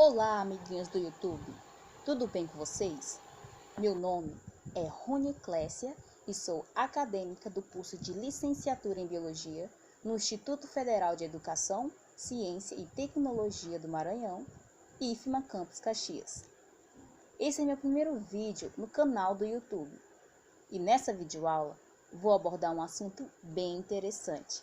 Olá, amiguinhos do YouTube, tudo bem com vocês? Meu nome é Rony Clécia e sou acadêmica do curso de Licenciatura em Biologia no Instituto Federal de Educação, Ciência e Tecnologia do Maranhão, IFMA Campus Caxias. Esse é meu primeiro vídeo no canal do YouTube e nessa videoaula vou abordar um assunto bem interessante.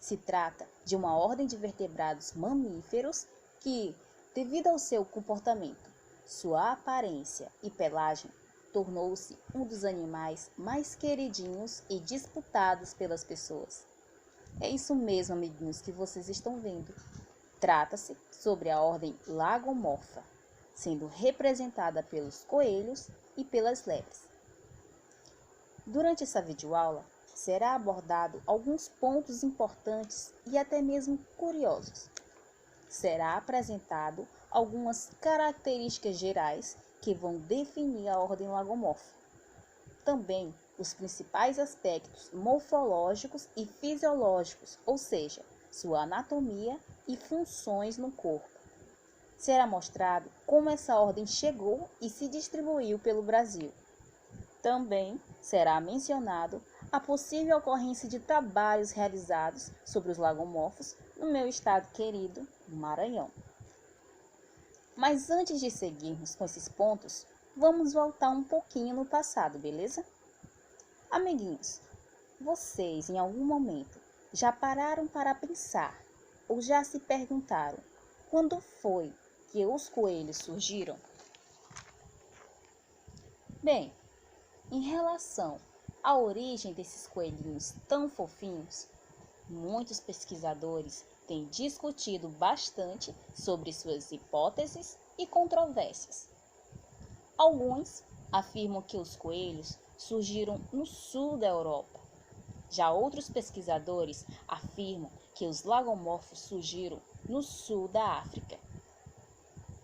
Se trata de uma ordem de vertebrados mamíferos que, devido ao seu comportamento, sua aparência e pelagem, tornou-se um dos animais mais queridinhos e disputados pelas pessoas. É isso mesmo, amiguinhos, que vocês estão vendo. Trata-se sobre a ordem Lagomorpha, sendo representada pelos coelhos e pelas lebres. Durante essa videoaula, será abordado alguns pontos importantes e até mesmo curiosos. Será apresentado algumas características gerais que vão definir a ordem Lagomorpha. Também os principais aspectos morfológicos e fisiológicos, ou seja, sua anatomia e funções no corpo. Será mostrado como essa ordem chegou e se distribuiu pelo Brasil. Também será mencionado a possível ocorrência de trabalhos realizados sobre os lagomorfos no meu estado querido, Maranhão. Mas antes de seguirmos com esses pontos, vamos voltar um pouquinho no passado, beleza? Amiguinhos, vocês em algum momento já pararam para pensar ou já se perguntaram quando foi que os coelhos surgiram? Bem, em relação à origem desses coelhinhos tão fofinhos, muitos pesquisadores têm discutido bastante sobre suas hipóteses e controvérsias. Alguns afirmam que os coelhos surgiram no sul da Europa. Já outros pesquisadores afirmam que os lagomorfos surgiram no sul da África.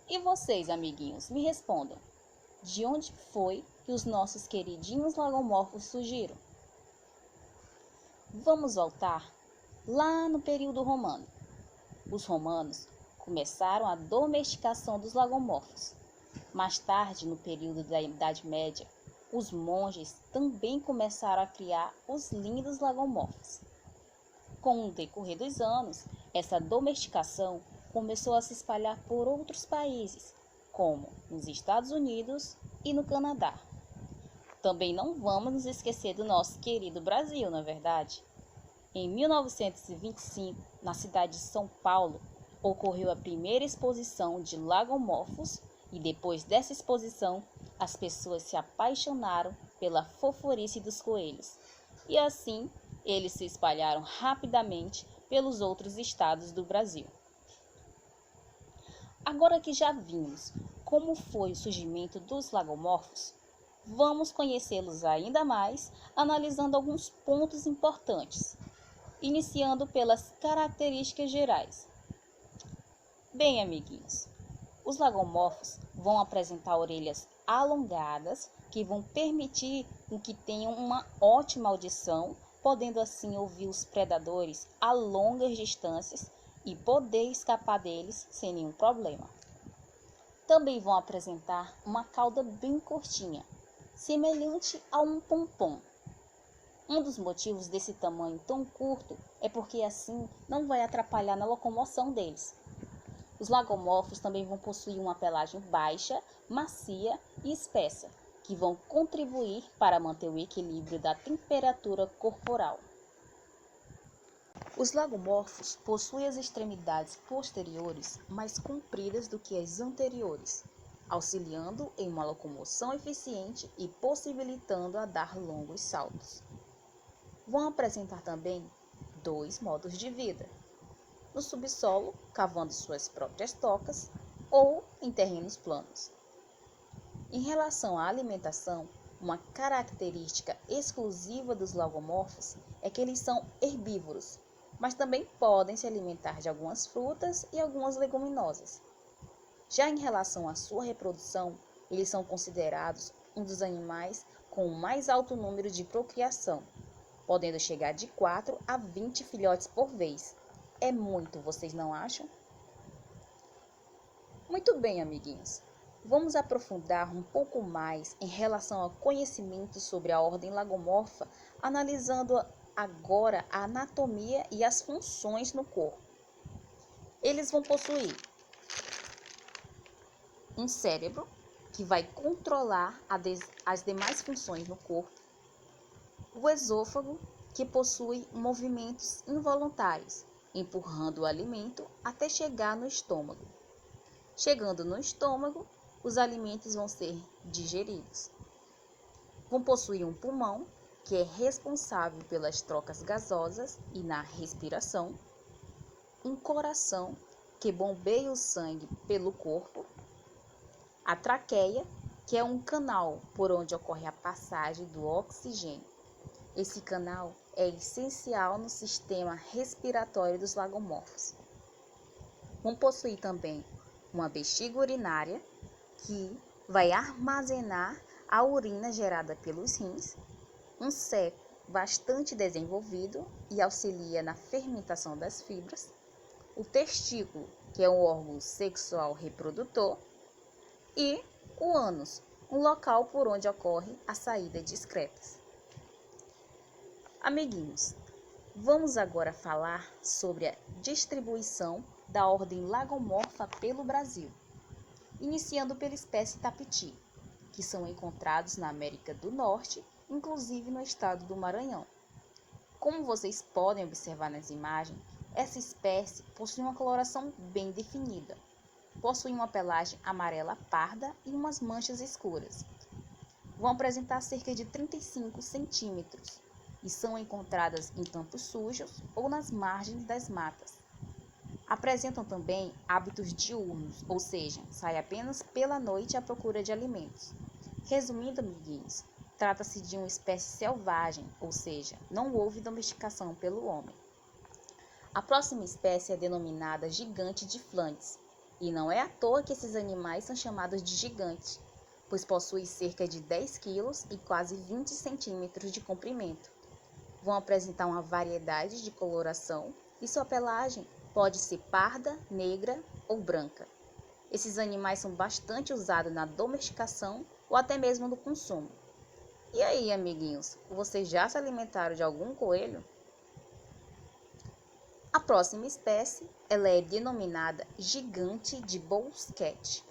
E vocês, amiguinhos, me respondam. De onde foi que os nossos queridinhos lagomorfos surgiram? Vamos voltar lá no período romano. Os romanos começaram a domesticação dos lagomorfos. Mais tarde, no período da Idade Média, os monges também começaram a criar os lindos lagomorfos. Com o decorrer dos anos, essa domesticação começou a se espalhar por outros países, como nos Estados Unidos e no Canadá. Também não vamos nos esquecer do nosso querido Brasil, não é verdade? Em 1925, na cidade de São Paulo, ocorreu a primeira exposição de lagomorfos e depois dessa exposição, as pessoas se apaixonaram pela fofurice dos coelhos. E assim, eles se espalharam rapidamente pelos outros estados do Brasil. Agora que já vimos como foi o surgimento dos lagomorfos, vamos conhecê-los ainda mais, analisando alguns pontos importantes, iniciando pelas características gerais. Bem, amiguinhos, os lagomorfos vão apresentar orelhas alongadas que vão permitir que tenham uma ótima audição, podendo assim ouvir os predadores a longas distâncias e poder escapar deles sem nenhum problema. Também vão apresentar uma cauda bem curtinha, semelhante a um pompom. Um dos motivos desse tamanho tão curto é porque assim não vai atrapalhar na locomoção deles. Os lagomorfos também vão possuir uma pelagem baixa, macia e espessa, que vão contribuir para manter o equilíbrio da temperatura corporal. Os lagomorfos possuem as extremidades posteriores mais compridas do que as anteriores, auxiliando em uma locomoção eficiente e possibilitando a dar longos saltos. Vão apresentar também dois modos de vida: no subsolo, cavando suas próprias tocas, ou em terrenos planos. Em relação à alimentação, uma característica exclusiva dos lagomorfos é que eles são herbívoros, mas também podem se alimentar de algumas frutas e algumas leguminosas. Já em relação à sua reprodução, eles são considerados um dos animais com o mais alto número de procriação, podendo chegar de 4 a 20 filhotes por vez. É muito, vocês não acham? Muito bem, amiguinhos. Vamos aprofundar um pouco mais em relação ao conhecimento sobre a ordem lagomorfa, analisando agora a anatomia e as funções no corpo. Eles vão possuir um cérebro, que vai controlar as demais funções no corpo, o esôfago, que possui movimentos involuntários, empurrando o alimento até chegar no estômago. Chegando no estômago, os alimentos vão ser digeridos. Vão possuir um pulmão, que é responsável pelas trocas gasosas e na respiração, um coração, que bombeia o sangue pelo corpo, a traqueia, que é um canal por onde ocorre a passagem do oxigênio. Esse canal é essencial no sistema respiratório dos lagomorfos. Vão possuir também uma bexiga urinária, que vai armazenar a urina gerada pelos rins, um seco bastante desenvolvido e auxilia na fermentação das fibras, o testículo, que é um órgão sexual reprodutor, e o ânus, um local por onde ocorre a saída de excretas. Amiguinhos, vamos agora falar sobre a distribuição da ordem lagomorfa pelo Brasil, iniciando pela espécie tapiti, que são encontrados na América do Norte, inclusive no estado do Maranhão. Como vocês podem observar nas imagens, essa espécie possui uma coloração bem definida. Possui uma pelagem amarela parda e umas manchas escuras. Vão apresentar cerca de 35 centímetros e são encontradas em campos sujos ou nas margens das matas. Apresentam também hábitos diurnos, ou seja, saem apenas pela noite à procura de alimentos. Resumindo, amiguinhos, trata-se de uma espécie selvagem, ou seja, não houve domesticação pelo homem. A próxima espécie é denominada gigante de Flandres, e não é à toa que esses animais são chamados de gigantes, pois possuem cerca de 10 quilos e quase 20 centímetros de comprimento. Vão apresentar uma variedade de coloração e sua pelagem pode ser parda, negra ou branca. Esses animais são bastante usados na domesticação ou até mesmo no consumo. E aí, amiguinhos, vocês já se alimentaram de algum coelho? A próxima espécie, ela é denominada gigante de Bousquet.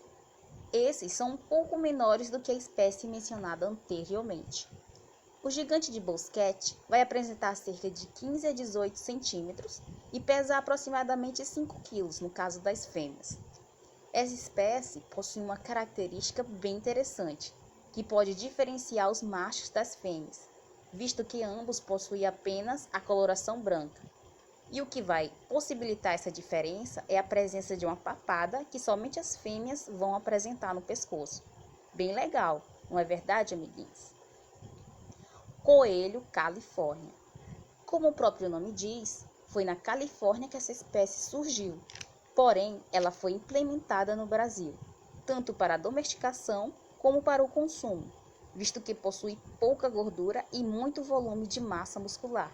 Esses são um pouco menores do que a espécie mencionada anteriormente. O gigante de Bousquet vai apresentar cerca de 15 a 18 centímetros e pesar aproximadamente 5 quilos no caso das fêmeas. Essa espécie possui uma característica bem interessante, que pode diferenciar os machos das fêmeas, visto que ambos possuem apenas a coloração branca. E o que vai possibilitar essa diferença é a presença de uma papada que somente as fêmeas vão apresentar no pescoço. Bem legal, não é verdade, amiguinhos? Coelho Califórnia. Como o próprio nome diz, foi na Califórnia que essa espécie surgiu, porém ela foi implementada no Brasil, tanto para a domesticação como para o consumo, visto que possui pouca gordura e muito volume de massa muscular.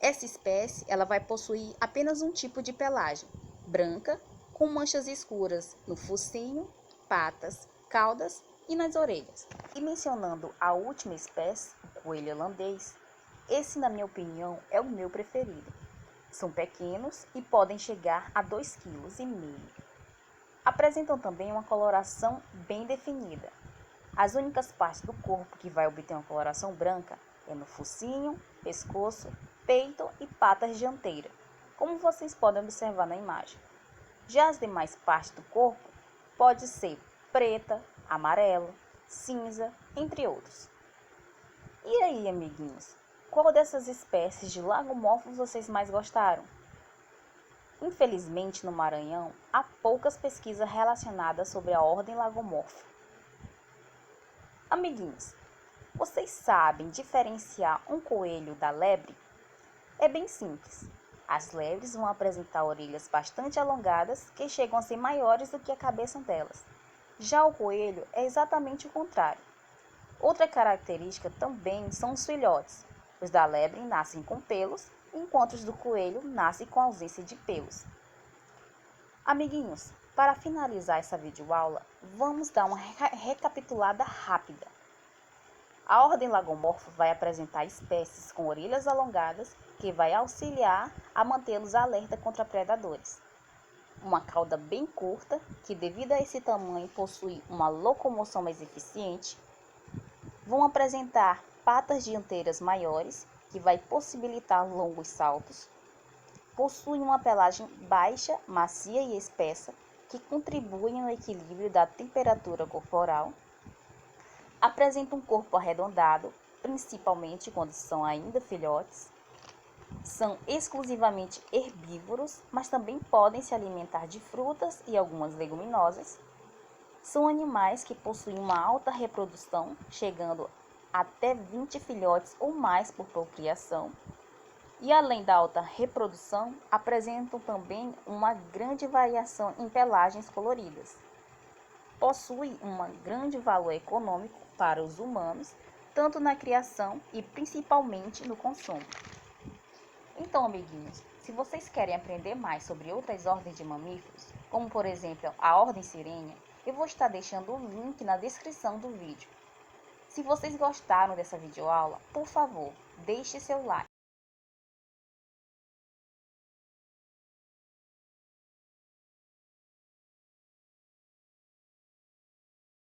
Essa espécie ela vai possuir apenas um tipo de pelagem, branca, com manchas escuras no focinho, patas, caudas e nas orelhas. E mencionando a última espécie, o coelho holandês, esse, na minha opinião, é o meu preferido. São pequenos e podem chegar a 2,5 kg. Apresentam também uma coloração bem definida. As únicas partes do corpo que vai obter uma coloração branca é no focinho, pescoço, peito e patas dianteiras, como vocês podem observar na imagem. Já as demais partes do corpo pode ser preta, amarelo, cinza, entre outros. E aí, amiguinhos, qual dessas espécies de lagomorfos vocês mais gostaram? Infelizmente, no Maranhão, há poucas pesquisas relacionadas sobre a ordem lagomorfa. Amiguinhos, vocês sabem diferenciar um coelho da lebre? É bem simples. As lebres vão apresentar orelhas bastante alongadas que chegam a ser maiores do que a cabeça delas. Já o coelho é exatamente o contrário. Outra característica também são os filhotes. Os da lebre nascem com pelos, enquanto os do coelho nascem com ausência de pelos. Amiguinhos, Para finalizar essa videoaula, vamos dar uma recapitulada rápida. A ordem lagomorfa vai apresentar espécies com orelhas alongadas, que vai auxiliar a mantê-los alerta contra predadores. Uma cauda bem curta, que devido a esse tamanho possui uma locomoção mais eficiente. Vão apresentar patas dianteiras maiores, que vai possibilitar longos saltos. Possuem uma pelagem baixa, macia e espessa, que contribuem no equilíbrio da temperatura corporal. Apresentam um corpo arredondado, principalmente quando são ainda filhotes. São exclusivamente herbívoros, mas também podem se alimentar de frutas e algumas leguminosas. São animais que possuem uma alta reprodução, chegando até 20 filhotes ou mais por procriação. E além da alta reprodução, apresentam também uma grande variação em pelagens coloridas. Possui um grande valor econômico para os humanos, tanto na criação e principalmente no consumo. Então, amiguinhos, se vocês querem aprender mais sobre outras ordens de mamíferos, como por exemplo a ordem Sirenia, eu vou estar deixando o link na descrição do vídeo. Se vocês gostaram dessa videoaula, por favor, deixe seu like.